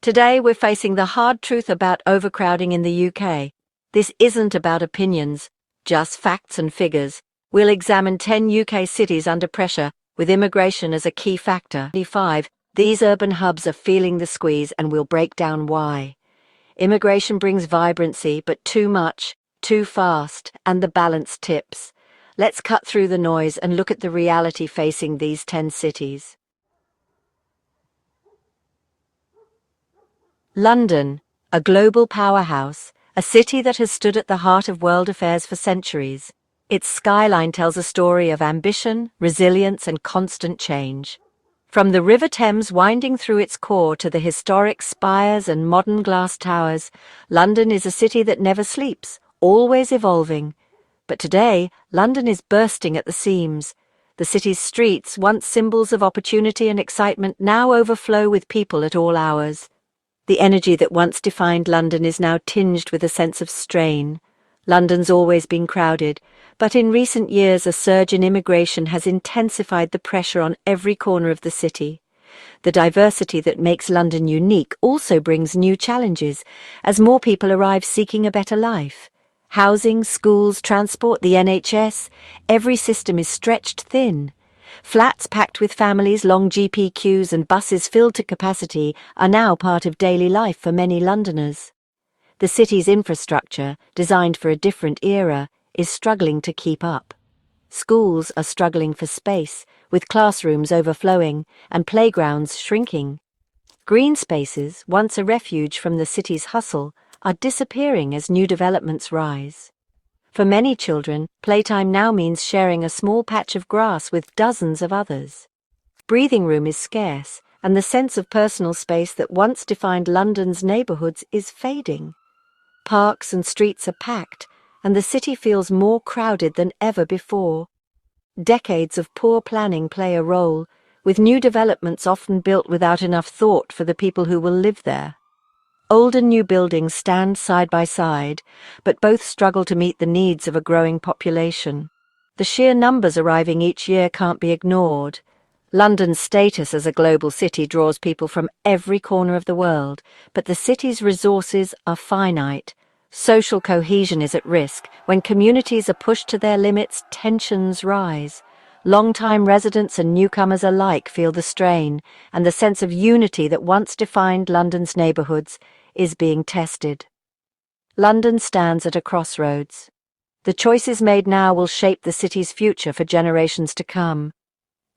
Today we're facing the hard truth about overcrowding in the UK. This isn't about opinions, just facts and figures. We'll examine 10 UK cities under pressure, with immigration as a key factor. 5. These urban hubs are feeling the squeeze, and we'll break down why. Immigration brings vibrancy, but too much, too fast, and the balance tips. Let's cut through the noise and look at the reality facing these 10 cities. London, a global powerhouse, a city that has stood at the heart of world affairs for centuries. Its skyline tells a story of ambition, resilience, and constant change. From the River Thames winding through its core to the historic spires and modern glass towers, London is a city that never sleeps, always evolving. But today, London is bursting at the seams. The city's streets, once symbols of opportunity and excitement, now overflow with people at all hours. The energy that once defined London is now tinged with a sense of strain. London's always been crowded, but in recent years a surge in immigration has intensified the pressure on every corner of the city. The diversity that makes London unique also brings new challenges, as more people arrive seeking a better life. Housing, schools, transport, the NHS, every system is stretched thin. Flats packed with families, long GP queues and buses filled to capacity are now part of daily life for many Londoners. The city's infrastructure, designed for a different era, is struggling to keep up. Schools are struggling for space, with classrooms overflowing and playgrounds shrinking. Green spaces, once a refuge from the city's hustle, are disappearing as new developments rise. For many children, playtime now means sharing a small patch of grass with dozens of others. Breathing room is scarce, and the sense of personal space that once defined London's neighbourhoods is fading. Parks and streets are packed, and the city feels more crowded than ever before. Decades of poor planning play a role, with new developments often built without enough thought for the people who will live there. Old and new buildings stand side by side, but both struggle to meet the needs of a growing population. The sheer numbers arriving each year can't be ignored. London's status as a global city draws people from every corner of the world, but the city's resources are finite. Social cohesion is at risk. When communities are pushed to their limits, tensions rise. Long-time residents and newcomers alike feel the strain, and the sense of unity that once defined London's neighbourhoods is being tested. London stands at a crossroads. The choices made now will shape the city's future for generations to come.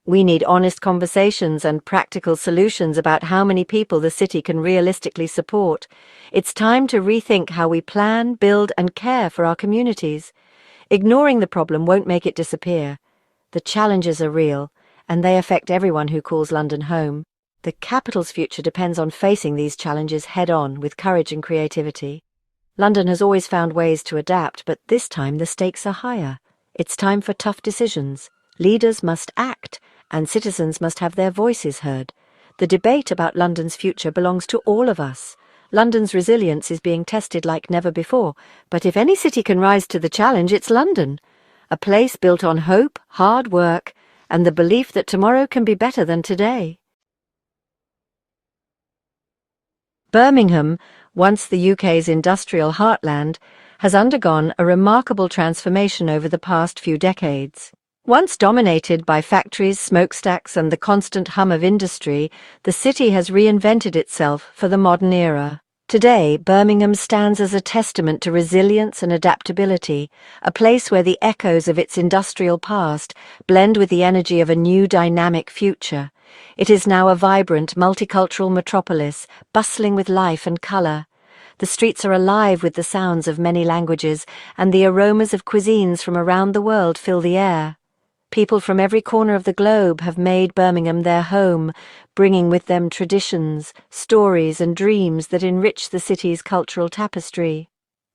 We need honest conversations and practical solutions about how many people the city can realistically support. It's time to rethink how we plan, build, and care for our communities. Ignoring the problem won't make it disappear. The challenges are real, and they affect everyone who calls London home. The capital's future depends on facing these challenges head-on with courage and creativity. London has always found ways to adapt, but this time the stakes are higher. It's time for tough decisions. Leaders must act, and citizens must have their voices heard. The debate about London's future belongs to all of us. London's resilience is being tested like never before, but if any city can rise to the challenge, it's London. A place built on hope, hard work, and the belief that tomorrow can be better than today. Birmingham, once the UK's industrial heartland, has undergone a remarkable transformation over the past few decades. Once dominated by factories, smokestacks, and the constant hum of industry, the city has reinvented itself for the modern era. Today, Birmingham stands as a testament to resilience and adaptability, a place where the echoes of its industrial past blend with the energy of a new dynamic future. It is now a vibrant, multicultural metropolis, bustling with life and colour. The streets are alive with the sounds of many languages, and the aromas of cuisines from around the world fill the air. People from every corner of the globe have made Birmingham their home, bringing with them traditions, stories, and dreams that enrich the city's cultural tapestry.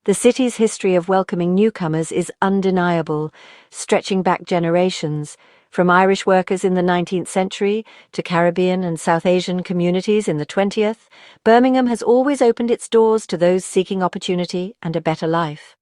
The city's history of welcoming newcomers is undeniable, stretching back generations. From Irish workers in the 19th century to Caribbean and South Asian communities in the 20th, Birmingham has always opened its doors to those seeking opportunity and a better life.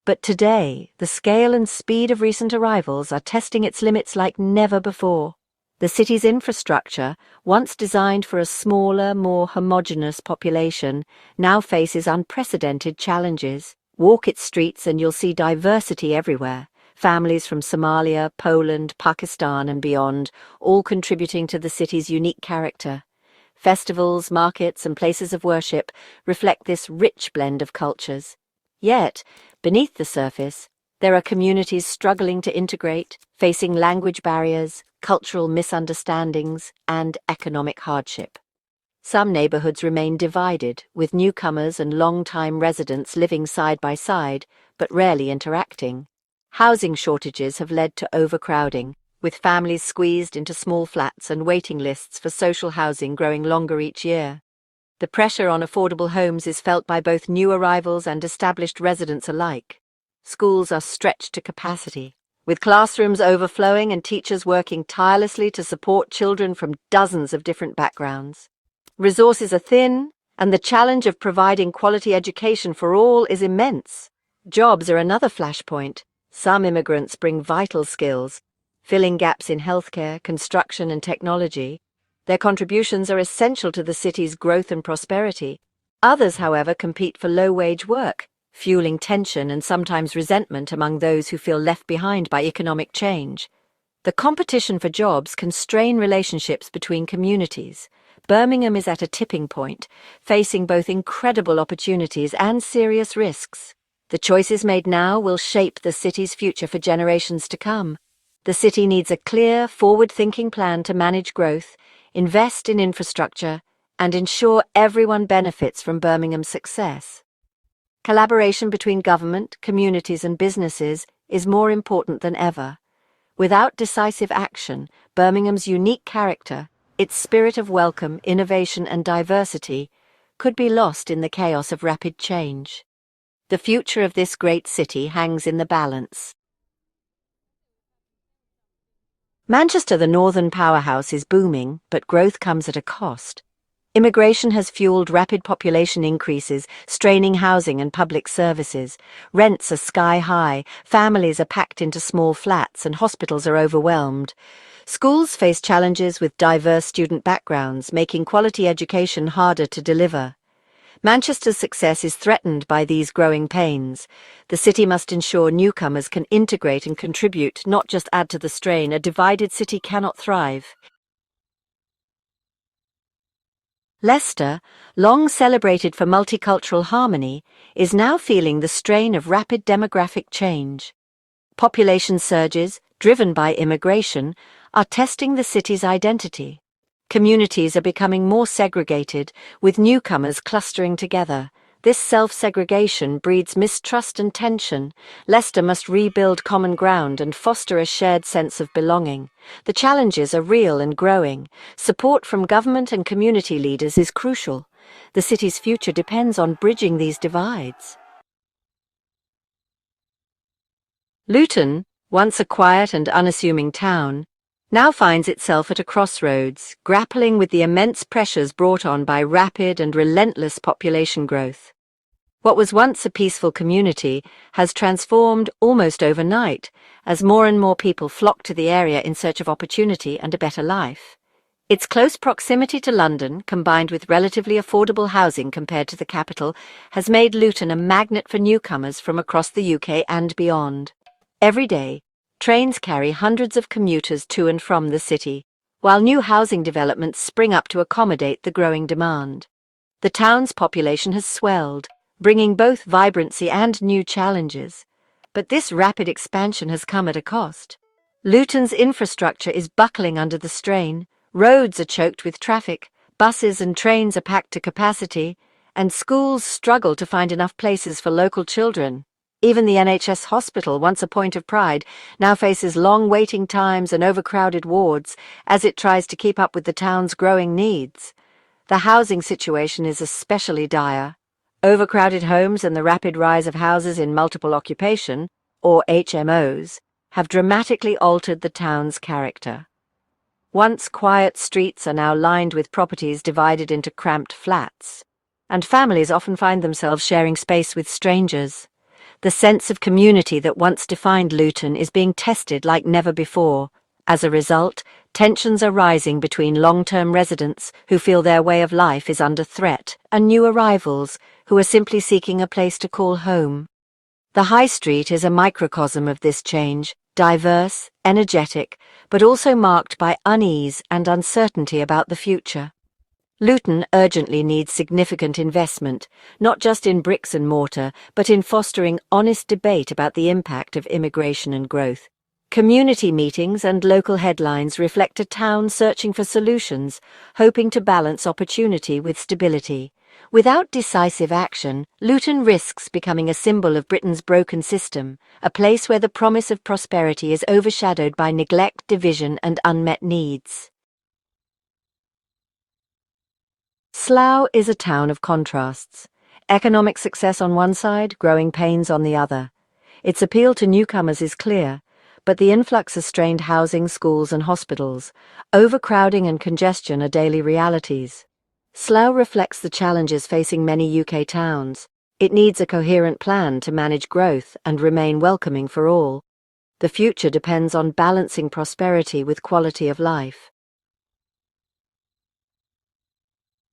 But today, the scale and speed of recent arrivals are testing its limits like never before. The city's infrastructure, once designed for a smaller, more homogeneous population, now faces unprecedented challenges. Walk its streets and you'll see diversity everywhere. Families from Somalia, Poland, Pakistan and beyond, all contributing to the city's unique character. Festivals, markets and places of worship reflect this rich blend of cultures. Yet, beneath the surface, there are communities struggling to integrate, facing language barriers, cultural misunderstandings, and economic hardship. Some neighborhoods remain divided, with newcomers and long-time residents living side by side, but rarely interacting. Housing shortages have led to overcrowding, with families squeezed into small flats and waiting lists for social housing growing longer each year. The pressure on affordable homes is felt by both new arrivals and established residents alike. Schools are stretched to capacity, with classrooms overflowing and teachers working tirelessly to support children from dozens of different backgrounds. Resources are thin, and the challenge of providing quality education for all is immense. Jobs are another flashpoint. Some immigrants bring vital skills, filling gaps in healthcare, construction, and technology. Their contributions are essential to the city's growth and prosperity. Others, however, compete for low-wage work, fueling tension and sometimes resentment among those who feel left behind by economic change. The competition for jobs can strain relationships between communities. Birmingham is at a tipping point, facing both incredible opportunities and serious risks. The choices made now will shape the city's future for generations to come. The city needs a clear, forward-thinking plan to manage growth, invest in infrastructure, and ensure everyone benefits from Birmingham's success. Collaboration between government, communities, and businesses is more important than ever. Without decisive action, Birmingham's unique character, its spirit of welcome, innovation, and diversity, could be lost in the chaos of rapid change. The future of this great city hangs in the balance. Manchester, the northern powerhouse, is booming, but growth comes at a cost. Immigration has fueled rapid population increases, straining housing and public services. Rents are sky-high, families are packed into small flats, and hospitals are overwhelmed. Schools face challenges with diverse student backgrounds, making quality education harder to deliver. Manchester's success is threatened by these growing pains. The city must ensure newcomers can integrate and contribute, not just add to the strain. A divided city cannot thrive. Leicester, long celebrated for multicultural harmony, is now feeling the strain of rapid demographic change. Population surges, driven by immigration, are testing the city's identity. Communities are becoming more segregated, with newcomers clustering together. This self-segregation breeds mistrust and tension. Leicester must rebuild common ground and foster a shared sense of belonging. The challenges are real and growing. Support from government and community leaders is crucial. The city's future depends on bridging these divides. Luton, once a quiet and unassuming town, now finds itself at a crossroads, grappling with the immense pressures brought on by rapid and relentless population growth. What was once a peaceful community has transformed almost overnight, as more and more people flock to the area in search of opportunity and a better life. Its close proximity to London, combined with relatively affordable housing compared to the capital, has made Luton a magnet for newcomers from across the UK and beyond. Every day, trains carry hundreds of commuters to and from the city, while new housing developments spring up to accommodate the growing demand. The town's population has swelled, bringing both vibrancy and new challenges. But this rapid expansion has come at a cost. Luton's infrastructure is buckling under the strain. Roads are choked with traffic, buses and trains are packed to capacity, and schools struggle to find enough places for local children. Even the NHS hospital, once a point of pride, now faces long waiting times and overcrowded wards as it tries to keep up with the town's growing needs. The housing situation is especially dire. Overcrowded homes and the rapid rise of houses in multiple occupation, or HMOs, have dramatically altered the town's character. Once quiet streets are now lined with properties divided into cramped flats, and families often find themselves sharing space with strangers. The sense of community that once defined Luton is being tested like never before. As a result, tensions are rising between long-term residents who feel their way of life is under threat and new arrivals who are simply seeking a place to call home. The High Street is a microcosm of this change, diverse, energetic, but also marked by unease and uncertainty about the future. Luton urgently needs significant investment, not just in bricks and mortar, but in fostering honest debate about the impact of immigration and growth. Community meetings and local headlines reflect a town searching for solutions, hoping to balance opportunity with stability. Without decisive action, Luton risks becoming a symbol of Britain's broken system, a place where the promise of prosperity is overshadowed by neglect, division, and unmet needs. Slough is a town of contrasts. Economic success on one side, growing pains on the other. Its appeal to newcomers is clear, but the influx of strained housing, schools and hospitals, overcrowding and congestion are daily realities. Slough reflects the challenges facing many UK towns. It needs a coherent plan to manage growth and remain welcoming for all. The future depends on balancing prosperity with quality of life.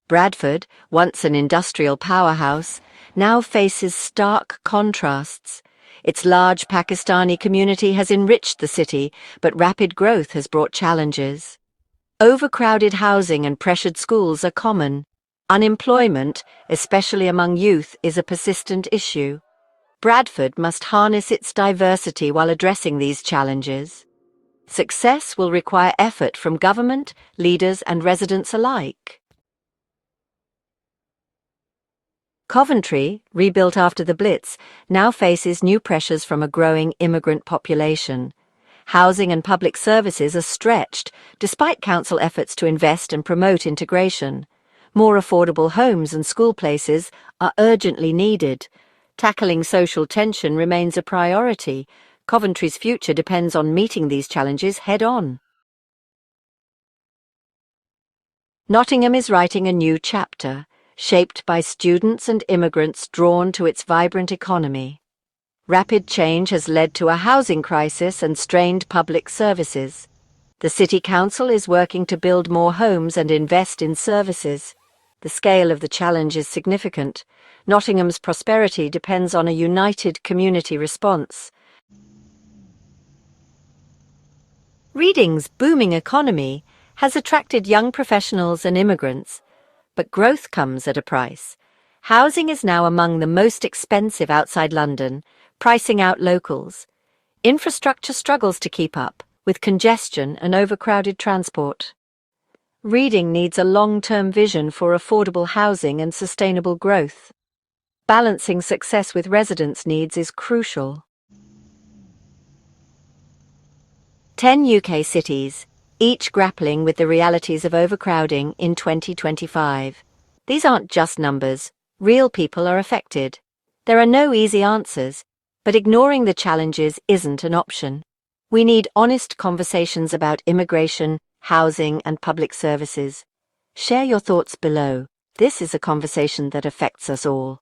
Bradford, once an industrial powerhouse, now faces stark contrasts. Its large Pakistani community has enriched the city, but rapid growth has brought challenges. Overcrowded housing and pressured schools are common. Unemployment, especially among youth, is a persistent issue. Bradford must harness its diversity while addressing these challenges. Success will require effort from government, leaders, and residents alike. Coventry, rebuilt after the Blitz, now faces new pressures from a growing immigrant population. Housing and public services are stretched, despite council efforts to invest and promote integration. More affordable homes and school places are urgently needed. Tackling social tension remains a priority. Coventry's future depends on meeting these challenges head-on. Nottingham is writing a new chapter, shaped by students and immigrants drawn to its vibrant economy. Rapid change has led to a housing crisis and strained public services. The City Council is working to build more homes and invest in services. The scale of the challenge is significant. Nottingham's prosperity depends on a united community response. Reading's booming economy has attracted young professionals and immigrants, but growth comes at a price. Housing is now among the most expensive outside London, pricing out locals. Infrastructure struggles to keep up, with congestion and overcrowded transport. Reading needs a long-term vision for affordable housing and sustainable growth. Balancing success with residents' needs is crucial. 10 UK cities, each grappling with the realities of overcrowding in 2025. These aren't just numbers. Real people are affected. There are no easy answers, but ignoring the challenges isn't an option. We need honest conversations about immigration, housing, and public services. Share your thoughts below. This is a conversation that affects us all.